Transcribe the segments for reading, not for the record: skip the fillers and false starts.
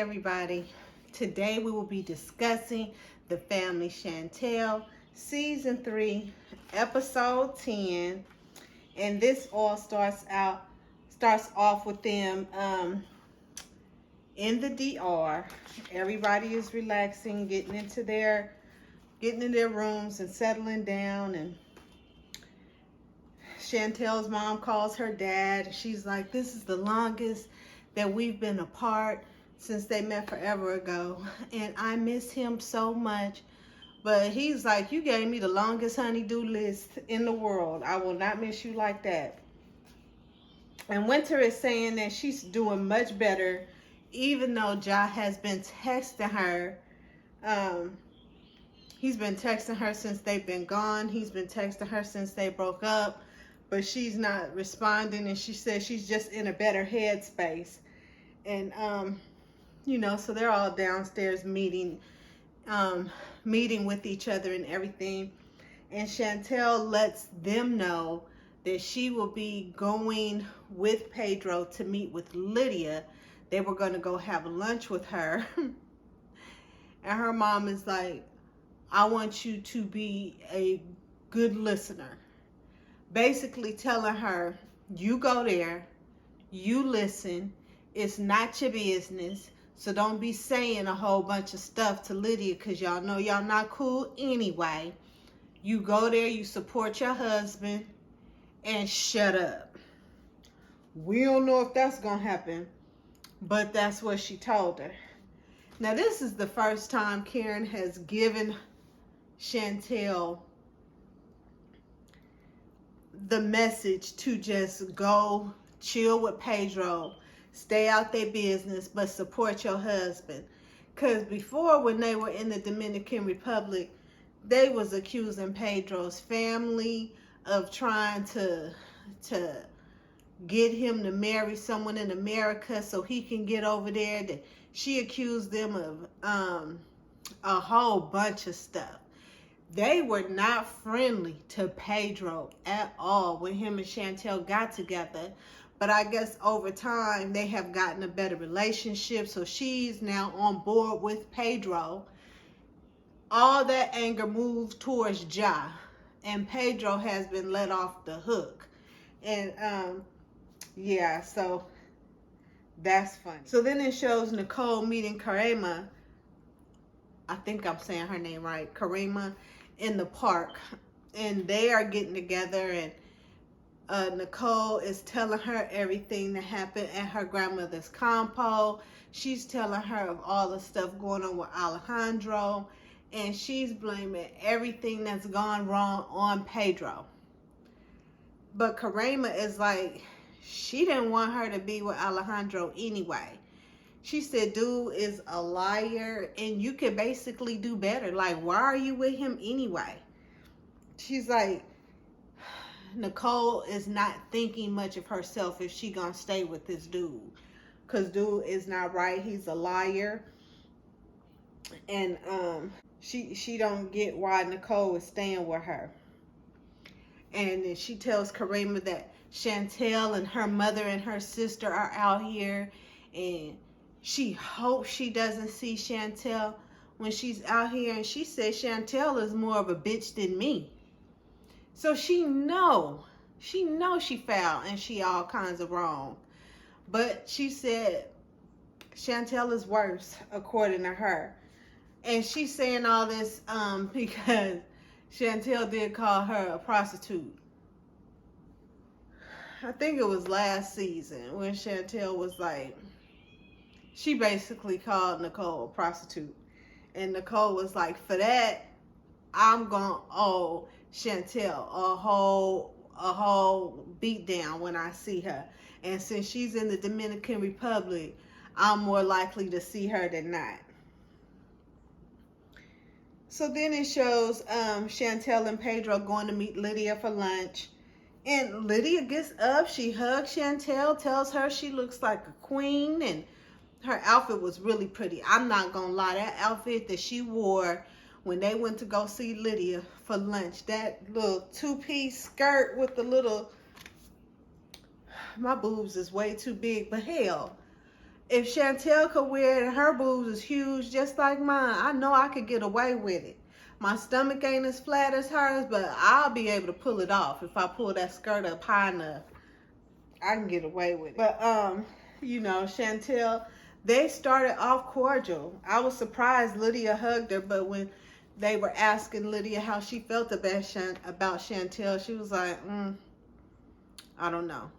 everybody. Today we will be discussing the Family Chantel Season 3, Episode 10. And this all starts off with them in the DR. Everybody is relaxing, getting in their rooms and settling down, and Chantel's mom calls her dad. She's like, this is the longest that we've been apart since they met forever ago, and I miss him so much. But he's like, you gave me the longest honey-do list in the world. I will not miss you like that. And Winter is saying that she's doing much better, even though Ja has been texting her. He's been texting her since they've been gone. He's been texting her since they broke up, but she's not responding, and she says she's just in a better headspace. And so they're all downstairs meeting with each other and everything. And Chantel lets them know that she will be going with Pedro to meet with Lydia. They were going to go have lunch with her. And her mom is like, I want you to be a good listener. Basically telling her, you go there, you listen, it's not your business, so don't be saying a whole bunch of stuff to Lydia, because y'all know y'all not cool anyway. You go there, you support your husband, and shut up. We don't know if that's gonna happen, but that's what she told her. Now, this is the first time Karen has given Chantel the message to just go chill with Pedro, stay out their business, but support your husband. Because before, when they were in the Dominican Republic, they was accusing Pedro's family of trying to get him to marry someone in America so he can get over there. She accused them of a whole bunch of stuff. They were not friendly to Pedro at all when him and Chantel got together. But I guess over time, they have gotten a better relationship. So she's now on board with Pedro. All that anger moved towards Ja. And Pedro has been let off the hook. And, so that's funny. So then it shows Nicole meeting Karima. I think I'm saying her name right. Karima in the park. And they are getting together, and Nicole is telling her everything that happened at her grandmother's compo. She's telling her of all the stuff going on with Alejandro, and she's blaming everything that's gone wrong on Pedro. But Karima is like, she didn't want her to be with Alejandro anyway. She said, dude is a liar, and you could basically do better. Like, why are you with him anyway? She's like, Nicole is not thinking much of herself if she gonna stay with this dude, because dude is not right. He's a liar. And she don't get why Nicole is staying with her. And then she tells Karima that Chantel and her mother and her sister are out here, and she hopes she doesn't see Chantel when she's out here. And she said Chantel is more of a bitch than me. So she knows she foul and she all kinds of wrong. But she said Chantel is worse, according to her. And she's saying all this because Chantel did call her a prostitute. I think it was last season when Chantel was like, she basically called Nicole a prostitute. And Nicole was like, for that, I'm going to owe Chantel a whole beat down when I see her. And since she's in the Dominican Republic, I'm more likely to see her than not. So then it shows Chantel and Pedro going to meet Lydia for lunch. And Lydia gets up, she hugs Chantel, tells her she looks like a queen, and her outfit was really pretty. I'm not gonna lie, that outfit that she wore when they went to go see Lydia for lunch, that little two-piece skirt with the little, my boobs is way too big, but hell, If Chantel could wear it and her boobs is huge just like mine, I know I could get away with it. My stomach ain't as flat as hers, but I'll be able to pull it off. If I pull that skirt up high enough, I can get away with it. But, you know, Chantel, they started off cordial. I was surprised Lydia hugged her, but when they were asking Lydia how she felt about Chantel, she was like, I don't know.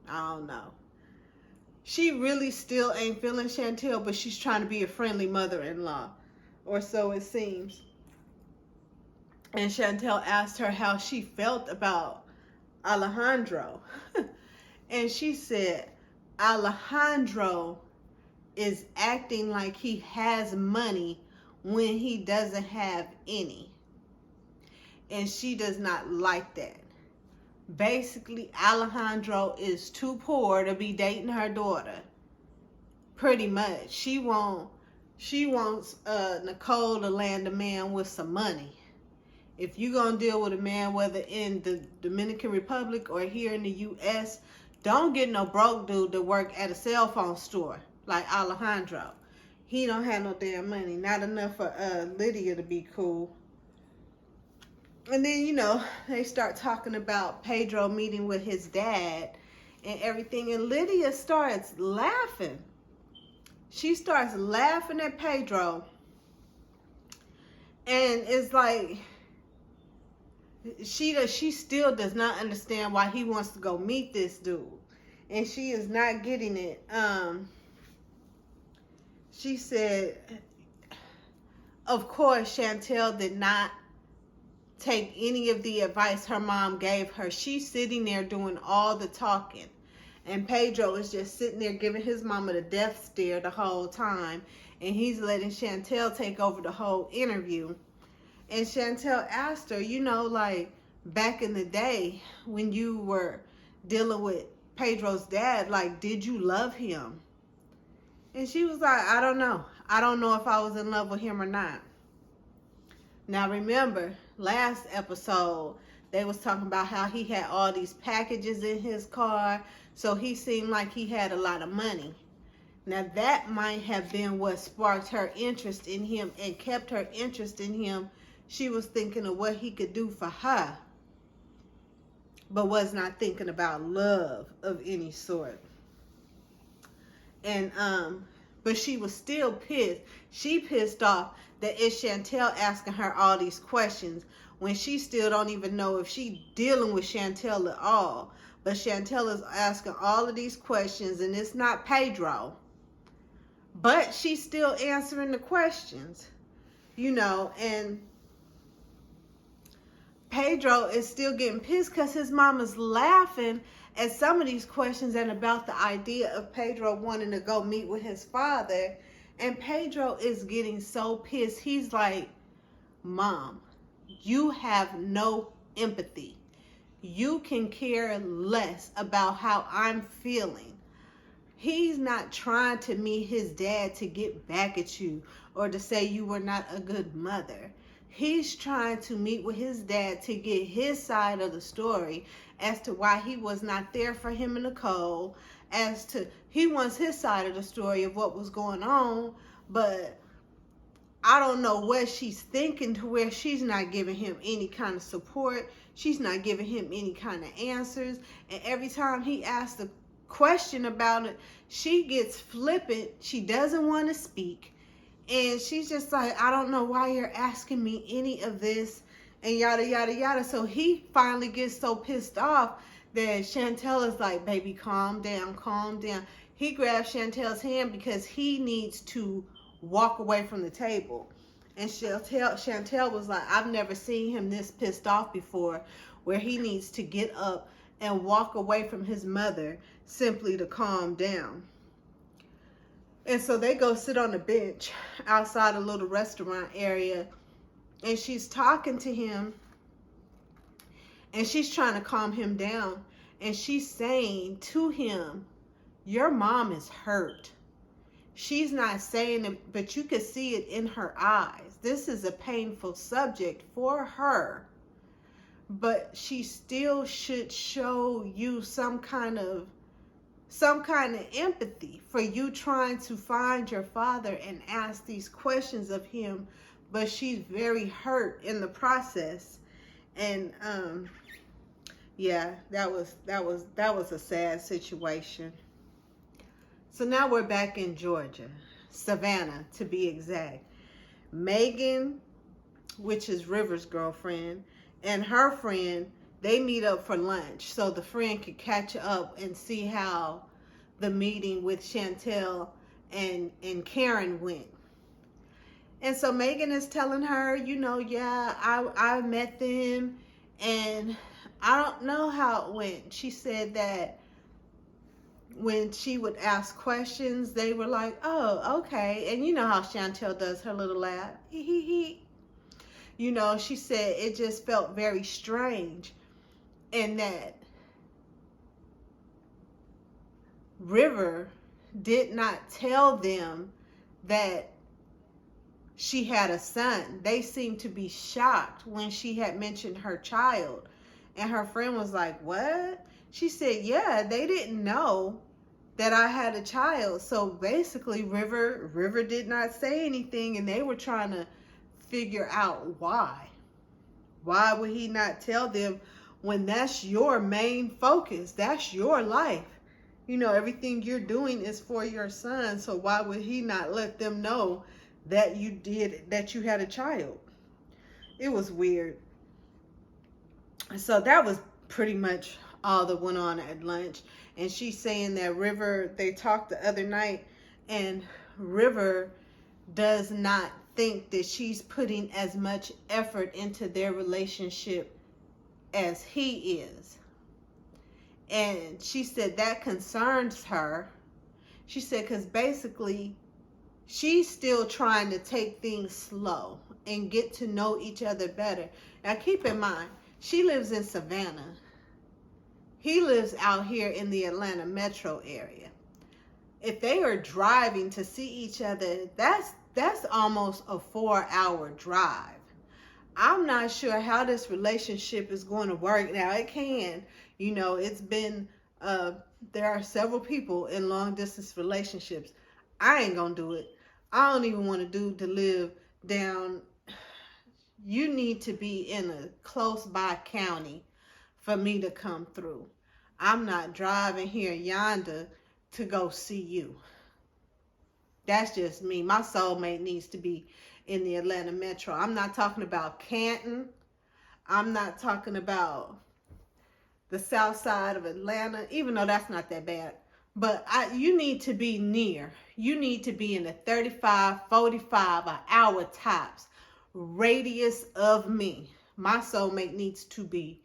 I don't know. She really still ain't feeling Chantel, but she's trying to be a friendly mother-in-law, or so it seems. And Chantel asked her how she felt about Alejandro. And she said, Alejandro is acting like he has money when he doesn't have any. And she does not like that. Basically, Alejandro is too poor to be dating her daughter. Pretty much. She wants Nicole to land a man with some money. If you're going to deal with a man, whether in the Dominican Republic or here in the U.S., don't get no broke dude to work at a cell phone store like Alejandro. He don't have no damn money. Not enough for Lydia to be cool. And then, you know, they start talking about Pedro meeting with his dad and everything. And Lydia starts laughing. She starts laughing at Pedro. And it's like, she still does not understand why he wants to go meet this dude. And she is not getting it. She said, of course, Chantel did not take any of the advice her mom gave her. She's sitting there doing all the talking. And Pedro is just sitting there giving his mama the death stare the whole time. And he's letting Chantel take over the whole interview. And Chantel asked her, you know, like back in the day when you were dealing with Pedro's dad, like, did you love him? And she was like, I don't know. I don't know if I was in love with him or not. Now remember, last episode, they was talking about how he had all these packages in his car, so he seemed like he had a lot of money. Now that might have been what sparked her interest in him and kept her interest in him. She was thinking of what he could do for her, but was not thinking about love of any sort. And but she was still pissed. She pissed off that it's Chantel asking her all these questions when she still don't even know if she dealing with Chantel at all. But Chantel is asking all of these questions, and it's not Pedro. But she's still answering the questions, you know, and Pedro is still getting pissed because his mama's laughing at some of these questions and about the idea of Pedro wanting to go meet with his father. And Pedro is getting so pissed. He's like, Mom, you have no empathy. You can care less about how I'm feeling. He's not trying to meet his dad to get back at you or to say you were not a good mother. He's trying to meet with his dad to get his side of the story as to why he was not there for him and Nicole, as to he wants his side of the story of what was going on, but I don't know what she's thinking to where she's not giving him any kind of support. She's not giving him any kind of answers. And every time he asks a question about it, she gets flippant. She doesn't want to speak. And she's just like, I don't know why you're asking me any of this, and yada, yada, yada. So he finally gets so pissed off that Chantel is like, baby, calm down, calm down. He grabs Chantel's hand because he needs to walk away from the table. And Chantel was like, I've never seen him this pissed off before, where he needs to get up and walk away from his mother simply to calm down. And so they go sit on a bench outside a little restaurant area. And she's talking to him. And she's trying to calm him down. And she's saying to him, your mom is hurt. She's not saying it, but you can see it in her eyes. This is a painful subject for her. But she still should show you some kind of some kind of empathy for you trying to find your father and ask these questions of him, but she's very hurt in the process. And yeah, that was a sad situation. So now we're back in Georgia, Savannah to be exact. Megan, which is River's girlfriend, and her friend, they meet up for lunch so the friend could catch up and see how the meeting with Chantel and Karen went. And so Megan is telling her, yeah, I met them and I don't know how it went. She said that when she would ask questions, they were like, oh, okay. And you know how Chantel does her little laugh. He. She said it just felt very strange, and that River did not tell them that she had a son. They seemed to be shocked when she had mentioned her child. And her friend was like, what? She said, yeah, they didn't know that I had a child. So basically, River did not say anything, and they were trying to figure out why. Why would he not tell them when that's your main focus? That's your life. Everything you're doing is for your son. So why would he not let them know that you had a child? It was weird. So that was pretty much all that went on at lunch. And she's saying that River, they talked the other night, and River does not think that she's putting as much effort into their relationship as he is. And she said that concerns her. She said because basically she's still trying to take things slow and get to know each other better. Now keep in mind, she lives in Savannah. He lives out here in the Atlanta metro area. If they are driving to see each other, that's almost a 4-hour drive. I'm not sure how this relationship is going to work. Now it can, it's been, there are several people in long distance relationships. I ain't gonna do it. I don't even want to live down. You need to be in a close by county for me to come through. I'm not driving here yonder to go see you. That's just me. My soulmate needs to be in the Atlanta metro. I'm not talking about Canton. I'm not talking about the south side of Atlanta, even though that's not that bad. But you need to be near. You need to be in the 35, 45, an hour tops radius of me. My soulmate needs to be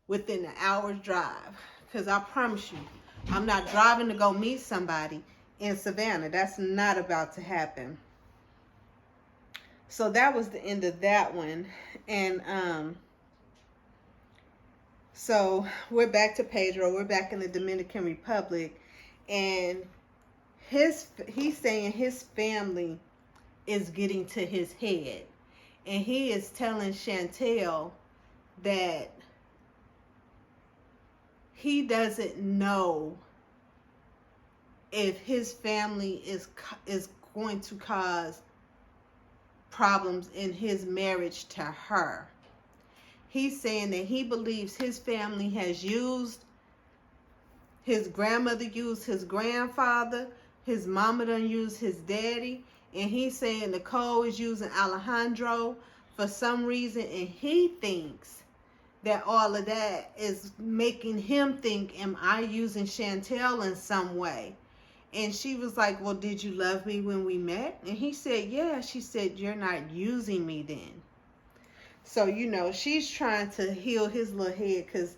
within an hour's drive. Because I promise you, I'm not driving to go meet somebody in Savannah. That's not about to happen. So that was the end of that one. And so we're back to Pedro. We're back in the Dominican Republic. And he's saying his family is getting to his head. And he is telling Chantel that he doesn't know if his family is going to cause problems in his marriage to her. He's saying that he believes his family has used his grandmother, used his grandfather, his mama done used his daddy, and he's saying Nicole is using Alejandro for some reason, and he thinks that all of that is making him think, am I using Chantel in some way? And she was like, well, did you love me when we met? And he said, yeah. She said, you're not using me then. So, she's trying to heal his little head because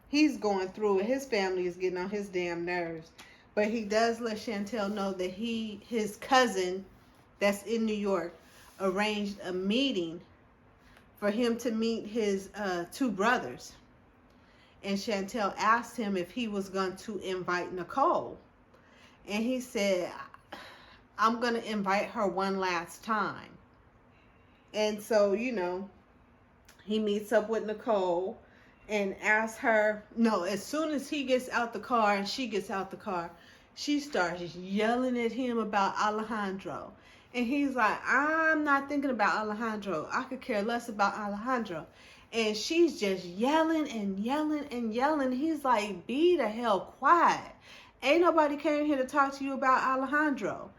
he's going through it. His family is getting on his damn nerves. But he does let Chantel know that his cousin that's in New York arranged a meeting for him to meet his 2 brothers. And Chantel asked him if he was going to invite Nicole. And he said, I'm going to invite her one last time. And so, he meets up with Nicole. and asks her, no, as soon as he gets out the car and she gets out the car, she starts yelling at him about Alejandro. And he's like, I'm not thinking about Alejandro. I could care less about Alejandro. And she's just yelling and yelling and yelling. He's like, be the hell quiet. Ain't nobody came here to talk to you about Alejandro.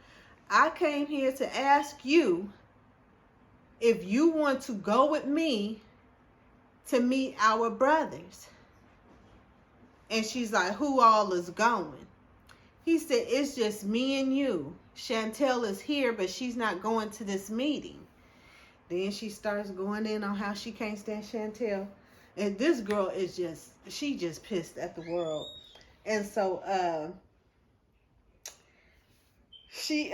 I came here to ask you if you want to go with me to meet our brothers. And she's like, who all is going? He said, it's just me and you. Chantel is here, but she's not going to this meeting. Then she starts going in on how she can't stand Chantel. And this girl is she just pissed at the world. And so, she,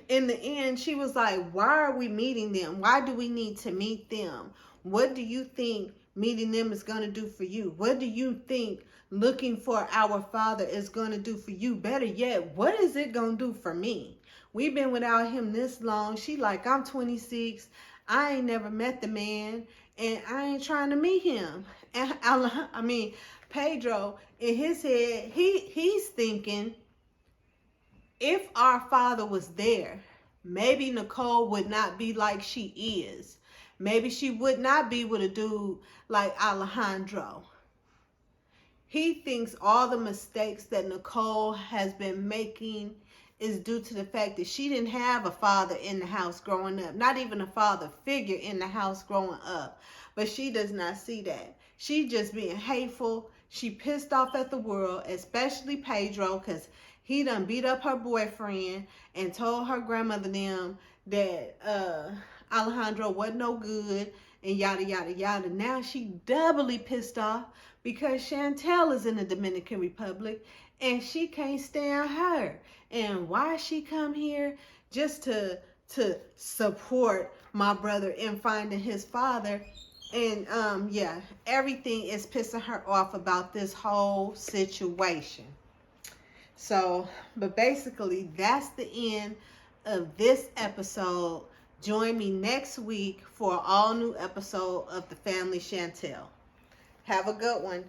in the end, she was like, why are we meeting them? Why do we need to meet them? What do you think meeting them is going to do for you? What do you think looking for our Father is going to do for you? Better yet, what is it going to do for me? We've been without him this long. She like, I'm 26. I ain't never met the man, and I ain't trying to meet him. And Pedro, in his head, he's thinking, if our Father was there, maybe Nicole would not be like she is. Maybe she would not be with a dude like Alejandro. He thinks all the mistakes that Nicole has been making is due to the fact that she didn't have a father in the house growing up. Not even a father figure in the house growing up. But she does not see that. She just being hateful. She pissed off at the world, especially Pedro, because he done beat up her boyfriend and told her grandmother them that Alejandro wasn't no good and yada, yada, yada. Now she doubly pissed off because Chantel is in the Dominican Republic and she can't stand her. And why she come here? Just to support my brother in finding his father. And yeah, everything is pissing her off about this whole situation. So, but basically, that's the end of this episode. Join me next week for an all new episode of the Family Chantel. Have a good one.